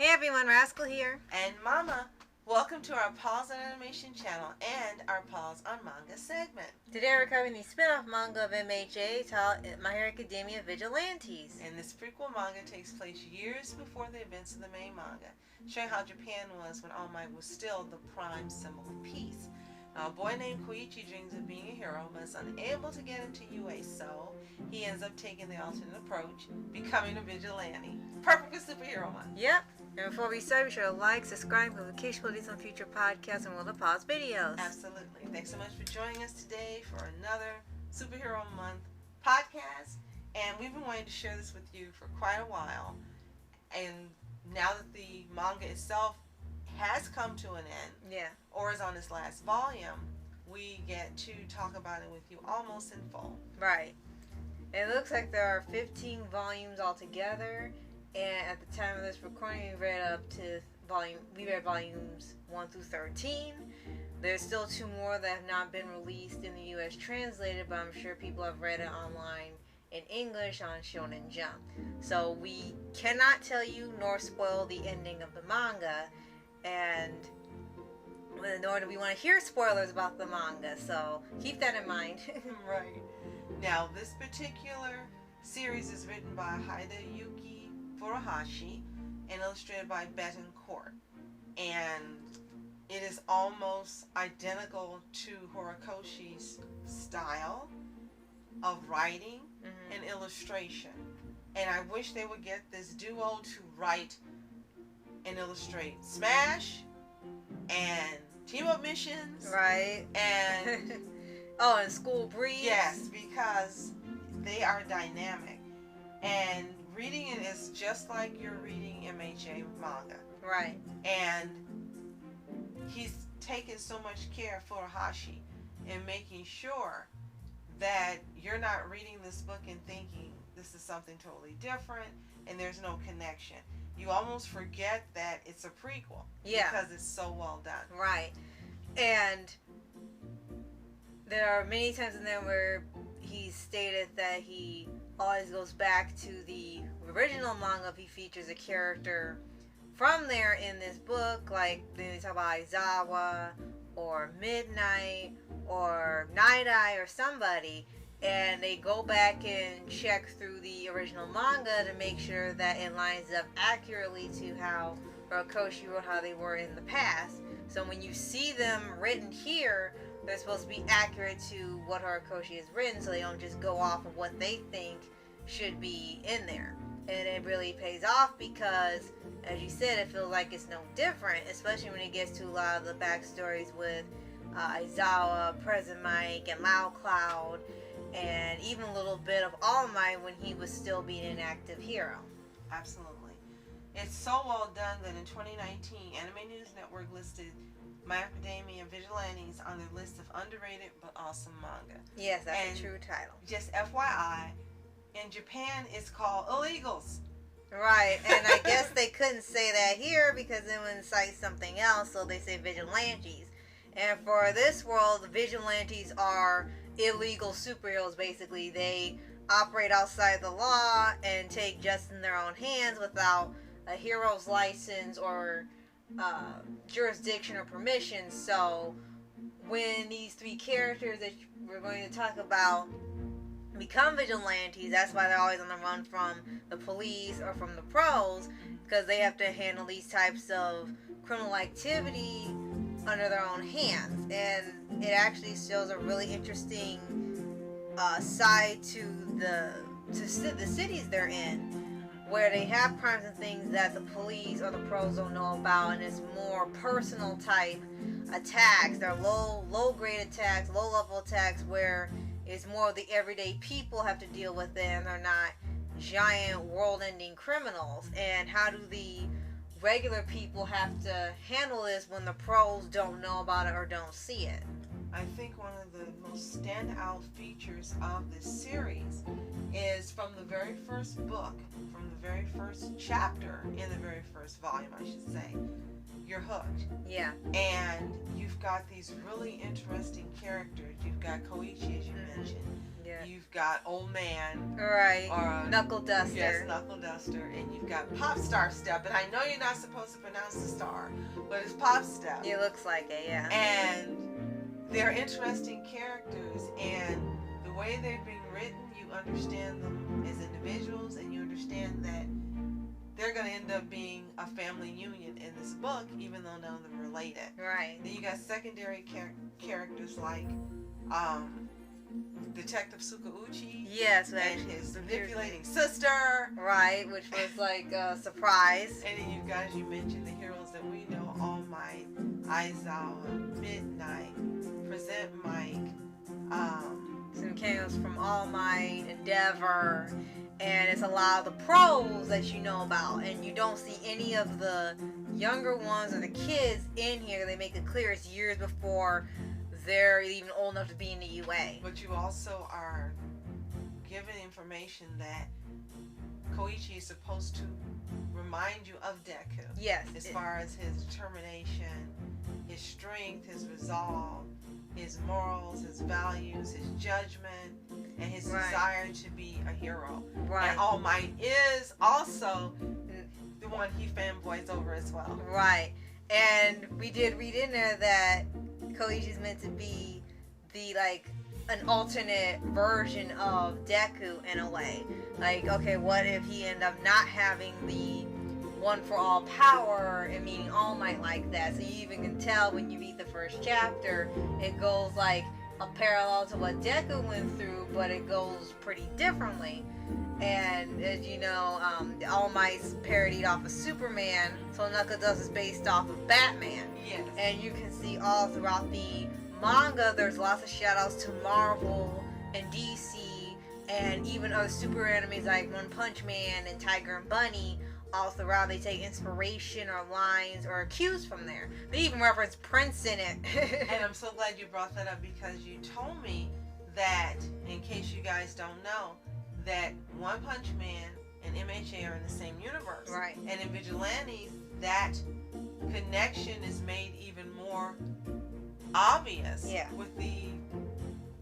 Hey everyone, Rascal here. And Mama, welcome to our Paws On Animation channel and our Paws On Manga segment. Today we're covering the spin-off manga of MHA titled My Hero Academia Vigilantes. And this prequel manga takes place years before the events of the main manga, showing how Japan was when All Might was still the prime symbol of peace. Now, a boy named Koichi dreams of being a hero, but is unable to get into UA, so he ends up taking the alternate approach, becoming a vigilante. Perfect for superhero month. Yep. And before we start, be sure to like, subscribe, notification bells on future podcasts, and we'll pause videos. Absolutely. Thanks so much for joining us today for another Superhero Month podcast. And we've been wanting to share this with you for quite a while. And now that the manga itself has come to an end, or is on its last volume, we get to talk about it with you almost in full. Right. It looks like there are 15 volumes altogether, and at the time of this recording, we read volumes 1 through 13. There's still 2 more that have not been released in the U.S. translated, but I'm sure people have read it online in English on Shonen Jump. So we cannot tell you nor spoil the ending of the manga, and nor do we want to hear spoilers about the manga, so keep that in mind. Right. Now, this particular series is written by Hideyuki Furuhashi and illustrated by Betancourt. And it is almost identical to Horikoshi's style of writing and illustration. And I wish they would get this duo to write and illustrate Smash and Team Up Missions. Right. And and School Breeze. Yes, because they are dynamic. And reading it is just like you're reading MHA manga. Right. And he's taken so much care, Furuhashi, in making sure that you're not reading this book and thinking this is something totally different and there's no connection. You almost forget that it's a prequel. Yeah. Because it's so well done. Right. And there are many times in there where he stated that he always goes back to the original manga if he features a character from there in this book. Like, they talk about Aizawa or Midnight or Night Eye or somebody, and they go back and check through the original manga to make sure that it lines up accurately to how Horikoshi wrote how they were in the past. So when you see them written here, they're supposed to be accurate to what Horikoshi has written, so they don't just go off of what they think should be in there. And it really pays off because, as you said, it feels like it's no different, especially when it gets to a lot of the backstories with Aizawa, Present Mike, and Loud Cloud, and even a little bit of All Might when he was still being an active hero. Absolutely. It's so well done that in 2019, Anime News Network listed My Academia Vigilantes on their list of underrated but awesome manga. Yes, that's a true title. Just FYI, in Japan it's called Illegals. Right, and I guess they couldn't say that here because it would incite something else, so they say Vigilantes. And for this world, the Vigilantes are illegal superheroes, basically. They operate outside the law and take justice in their own hands without a hero's license or jurisdiction or permission. So when these 3 characters that we're going to talk about become vigilantes, that's why they're always on the run from the police or from the pros, because they have to handle these types of criminal activity under their own hands. And it actually shows a really interesting side to the cities they're in, where they have crimes and things that the police or the pros don't know about, and it's more personal type attacks. They're low grade attacks, low level attacks, where it's more of the everyday people have to deal with it, and they're not giant world ending criminals. And how do the regular people have to handle this when the pros don't know about it or don't see it? I think one of the most standout features of this series is from the very first book, from the very first chapter in the very first volume, I should say. you're hooked. Yeah. And you've got these really interesting characters. You've got Koichi, as you mentioned. Yeah. You've got Old Man. Right. Or Knuckle Duster. Yes, Knuckle Duster. And you've got Pop Star Step. And I know you're not supposed to pronounce the star, but it's Pop Step. It looks like it, yeah. And they're interesting characters. And the way they've been written, you understand them as individuals, and you understand that they're going to end up being a family union in this book, even though none of them are related. Right. Then you got secondary characters like Detective Sukauchi. Yes, and his manipulating sister. Right, which was like a surprise. And then you got, as you mentioned, the heroes that we know: All Might, Aizawa, Midnight, Present Mike. Some cameos from All Might, Endeavor, and it's a lot of the pros that you know about, and you don't see any of the younger ones or the kids in here. They make it clear it's years before they're even old enough to be in the UA. But you also are given information that Koichi is supposed to remind you of Deku. Yes. As far as his determination, his strength, his resolve, his morals, his values, his judgment, and his desire to be a hero. Right. And All Might is also the one he fanboys over as well. Right. And we did read in there that Koichi is meant to be the, like, an alternate version of Deku in a way. Like, okay, what if he ended up not having the one for all power and meaning All Might like that? So you even can tell when you read the first chapter, it goes like a parallel to what Deku went through, but it goes pretty differently. And as you know, All Might's parodied off of Superman, so Knuckle Dust is based off of Batman. Yes. And you can see all throughout the manga, there's lots of shout outs to Marvel and DC and even other super animes like One Punch Man and Tiger and Bunny. All throughout, they take inspiration or lines or cues from there. They even reference Prince in it. And I'm so glad you brought that up, because you told me that, in case you guys don't know, that One Punch Man and MHA are in the same universe. Right. And in Vigilantes, that connection is made even more obvious with the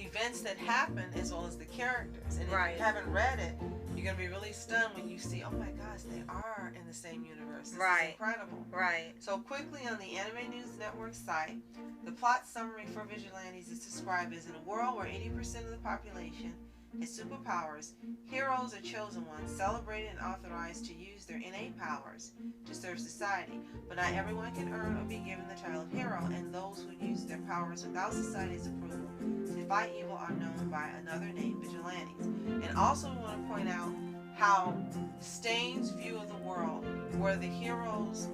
events that happen as well as the characters. And if you haven't read it, you're going to be really stunned when you see, oh my gosh, they are in the same universe. This is incredible. Right. So quickly, on the Anime News Network site, the plot summary for Vigilantes is described as: in a world where 80% of the population has superpowers, heroes are chosen ones, celebrated and authorized to use their innate powers to serve society. But not everyone can earn or be given the title of hero, and those who use their powers without society's approval to fight evil are known by another name, Vigilantes. And also we want to point out how Stain's view of the world, where the heroes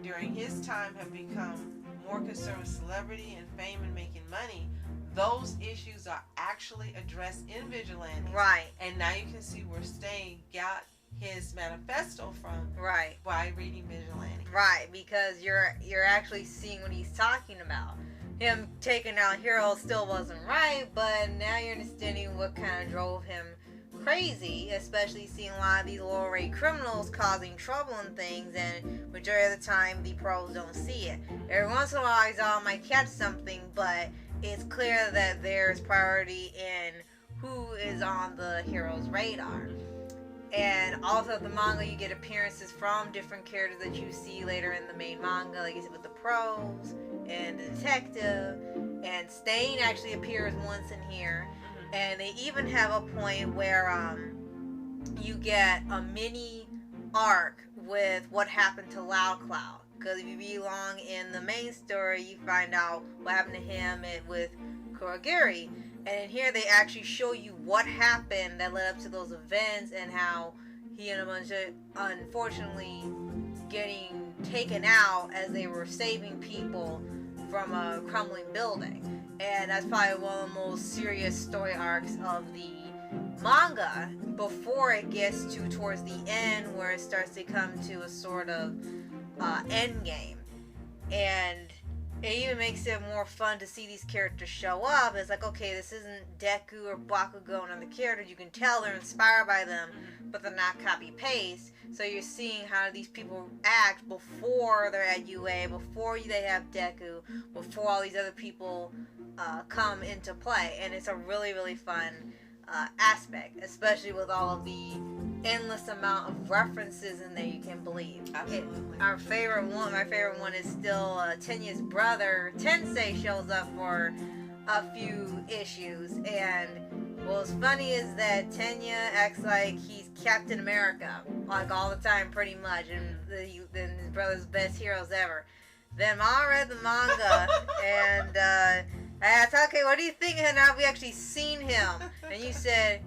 during his time have become more concerned with celebrity and fame and making money, those issues are actually addressed in Vigilantes. Right. And now you can see where Stain got his manifesto from. Right. By reading Vigilantes. Right, because you're actually seeing what he's talking about. Him taking out heroes still wasn't right, but now you're understanding what kind of drove him crazy, especially seeing a lot of these lower rate criminals causing trouble and things, and majority of the time the pros don't see it. Every once in a while Aizawa might catch something, but it's clear that there's priority in who is on the hero's radar. And also the manga, you get appearances from different characters that you see later in the main manga, like you said with the pros and the detective, and Stain actually appears once in here. And they even have a point where you get a mini arc with what happened to Loud Cloud. Because if you read along in the main story, you find out what happened to him with Kurogiri. And in here, they actually show you what happened that led up to those events and how he ended up, unfortunately, getting taken out as they were saving people from a crumbling building. And that's probably one of the most serious story arcs of the manga before it gets to towards the end, where it starts to come to a sort of end game. And it even makes it more fun to see these characters show up. It's like, okay, this isn't Deku or Bakugo and other characters. You can tell they're inspired by them, but they're not copy-paste. So you're seeing how these people act before they're at UA, before they have Deku, before all these other people come into play. And it's a really, really fun aspect, especially with all of the endless amount of references in there you can believe. Absolutely. My favorite one is still Tenya's brother Tensei shows up for a few issues, and what's funny is that Tenya acts like he's Captain America, like all the time pretty much, and his brother's best heroes ever. Then Mom read the manga, and I asked, okay, what do you think? And now we actually seen him, and you said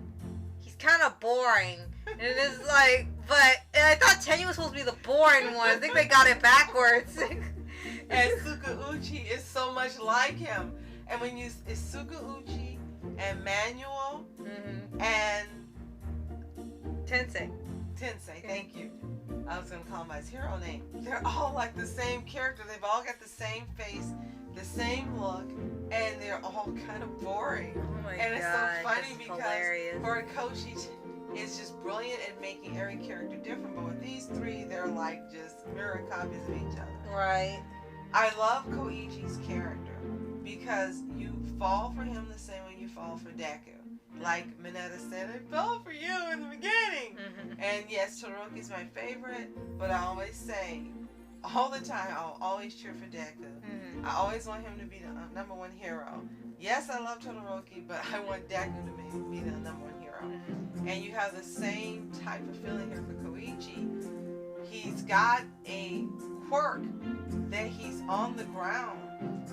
he's kind of boring. And it's like, and I thought Tenya was supposed to be the boring one. I think they got it backwards. And Sukauchi is so much like him. And when it's Sukauchi and Manuel and Tensei, thank you. I was going to call him by his hero name. They're all like the same character. They've all got the same face, the same look, and they're all kind of boring. oh my And god, it's so funny because hilarious. Horikoshi is just brilliant at making every character different. But with these three, they're like just mirror copies of each other. Right. I love Koichi's character because you fall for him the same way you fall for Deku. Like Mineta said, I fell for you in the beginning. And yes, Todoroki's my favorite, but I always say, all the time, I'll always cheer for Deku. I always want him to be the number one hero. Yes, I love Todoroki, but I want Deku to be the number one hero. And you have the same type of feeling here for Koichi. He's got a quirk that he's on the ground,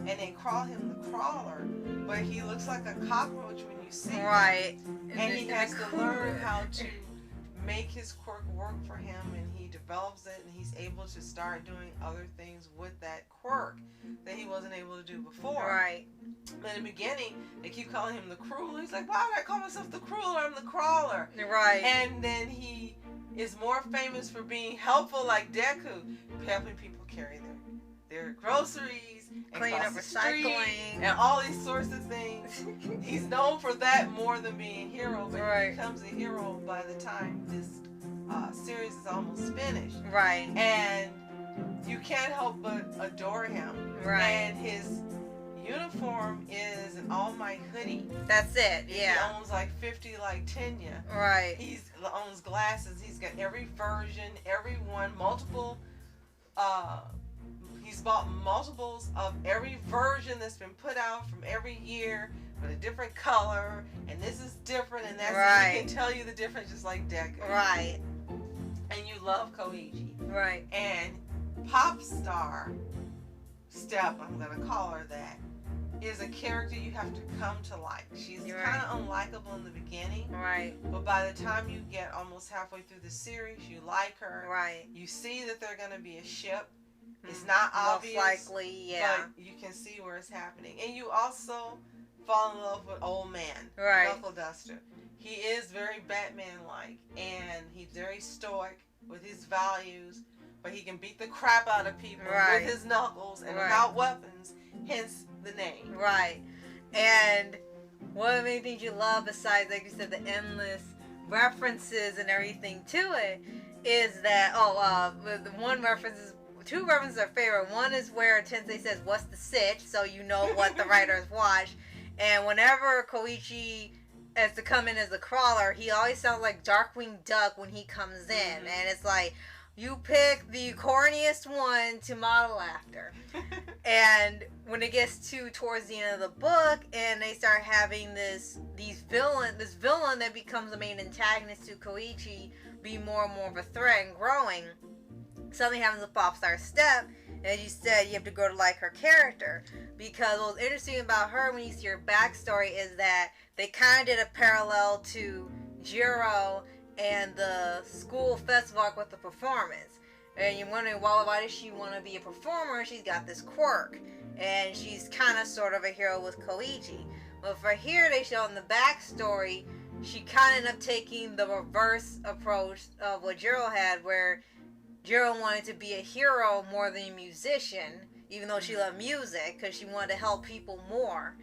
and they call him the crawler, but he looks like a cockroach when you see him. Right. And he has to learn how to make his quirk work for him, and he develops it, and he's able to start doing other things with that quirk that he wasn't able to do before. Right. In the beginning, they keep calling him the Crueler. He's like, why would I call myself the Crueler? I'm the Crawler. Right. And then he is more famous for being helpful, like Deku, helping people carry their groceries, and clean up recycling, and all these sorts of things. He's known for that more than being a hero, but he becomes a hero by the time this series is almost finished. Right. And you can't help but adore him. Right. And his uniform is an All Might hoodie. That's it. Yeah. He owns like 50 like Tenya. Right. He owns glasses. He's got every version, every one, multiple. He's bought multiples of every version that's been put out from every year with a different color, and this is different, and that's right. He can tell you the difference just like Deku. Right. And you love Koichi. Right. And Pop Star Step, I'm gonna call her that, is a character you have to come to like. She's kind of unlikable in the beginning. Right. But by the time you get almost halfway through the series, you like her. Right. You see that they're gonna be a ship. It's not obvious. Most likely, yeah. But you can see where it's happening. And you also fall in love with Old Man. Right. Knuckle Duster. He is very Batman-like. And he's very stoic with his values. But he can beat the crap out of people with his knuckles and without weapons. Hence the name. Right. And one of the main things you love, besides, like you said, the endless references and everything to it, is that, the one reference is, two references are favorite. One is where Tensei says, what's the sitch? So you know what the writers watch. And whenever Koichi has to come in as a crawler, he always sounds like Darkwing Duck when he comes in. And it's like, you pick the corniest one to model after. And when it gets towards the end of the book, and they start having this villain that becomes the main antagonist to Koichi be more and more of a threat and growing, something happens with Popstar Step, and as you said, you have to grow to like her character. Because what's interesting about her when you see her backstory is that they kind of did a parallel to Jiro and the school festival arc with the performance. And you're wondering, well, why does she want to be a performer? She's got this quirk. And she's kind of sort of a hero with Koichi. But for here, they show in the backstory, she kind of ended up taking the reverse approach of what Jiro had, where Jiro wanted to be a hero more than a musician, even though she loved music, because she wanted to help people more.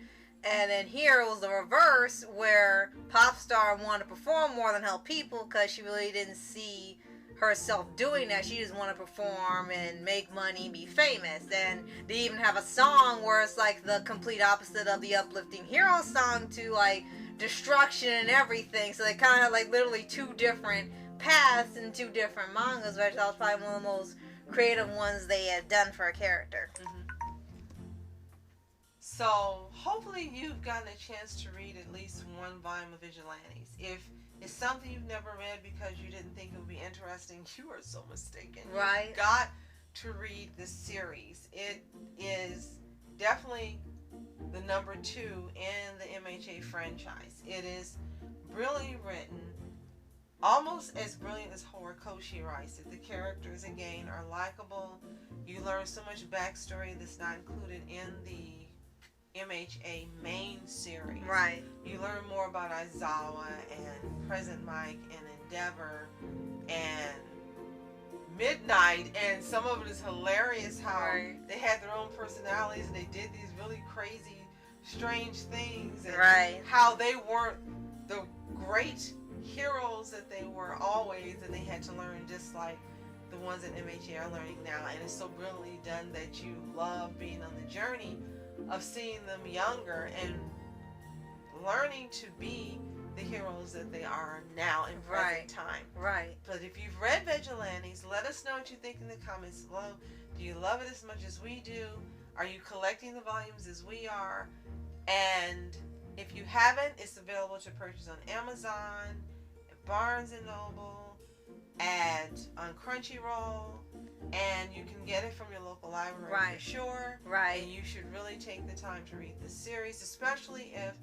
And then here it was the reverse, where pop star wanted to perform more than help people, because she really didn't see herself doing that. She just wanted to perform and make money and be famous. And they even have a song where it's like the complete opposite of the uplifting hero song to like destruction and everything. So they kind of have like literally two different paths in two different mangas, which was probably one of the most creative ones they had done for a character. Mm-hmm. So hopefully you've gotten a chance to read at least one volume of Vigilantes. If it's something you've never read because you didn't think it would be interesting, you are so mistaken. Right. You've got to read this series. It is definitely the number 2 in the MHA franchise. It is brilliantly written, almost as brilliant as Koichi writes it. The characters, again, are likable. You learn so much backstory that's not included in the MHA main series. Right. You learn more about Aizawa and Present Mike and Endeavor and Midnight, and some of it is hilarious how they had their own personalities and they did these really crazy, strange things, and how they weren't the great heroes that they were always, and they had to learn just like the ones that MHA are learning now. And it's so brilliantly done that you love being on the journey of seeing them younger and learning to be the heroes that they are now in present time. Right. But if you've read Vigilantes, let us know what you think in the comments below. Do you love it as much as we do? Are you collecting the volumes as we are? And if you haven't, it's available to purchase on Amazon, at Barnes & Noble, on Crunchyroll, and you can get it from your local library for sure. Right. And you should really take the time to read this series, especially if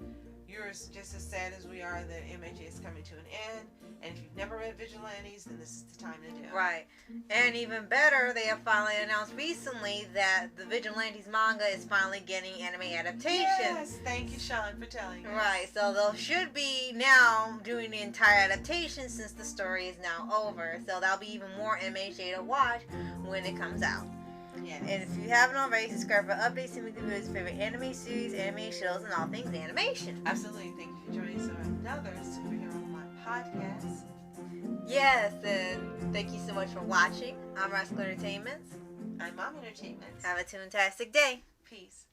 you're just as sad as we are that MHA is coming to an end. And if you've never read Vigilantes, then this is the time to do it. Right. And even better, they have finally announced recently that the Vigilantes manga is finally getting anime adaptations. Yes, thank you, Sean, for telling us. Right, so they should be now doing the entire adaptation since the story is now over. So that'll be even more MHA to watch when it comes out. Yes. And if you haven't already, subscribe for updates and reviews of your favorite anime series, anime shows, and all things animation. Absolutely. Thank you for joining us on another Superhero Month podcast. Yes, and thank you so much for watching. I'm Rascal Entertainments. I'm Mom Entertainment. Have a fantastic day. Peace.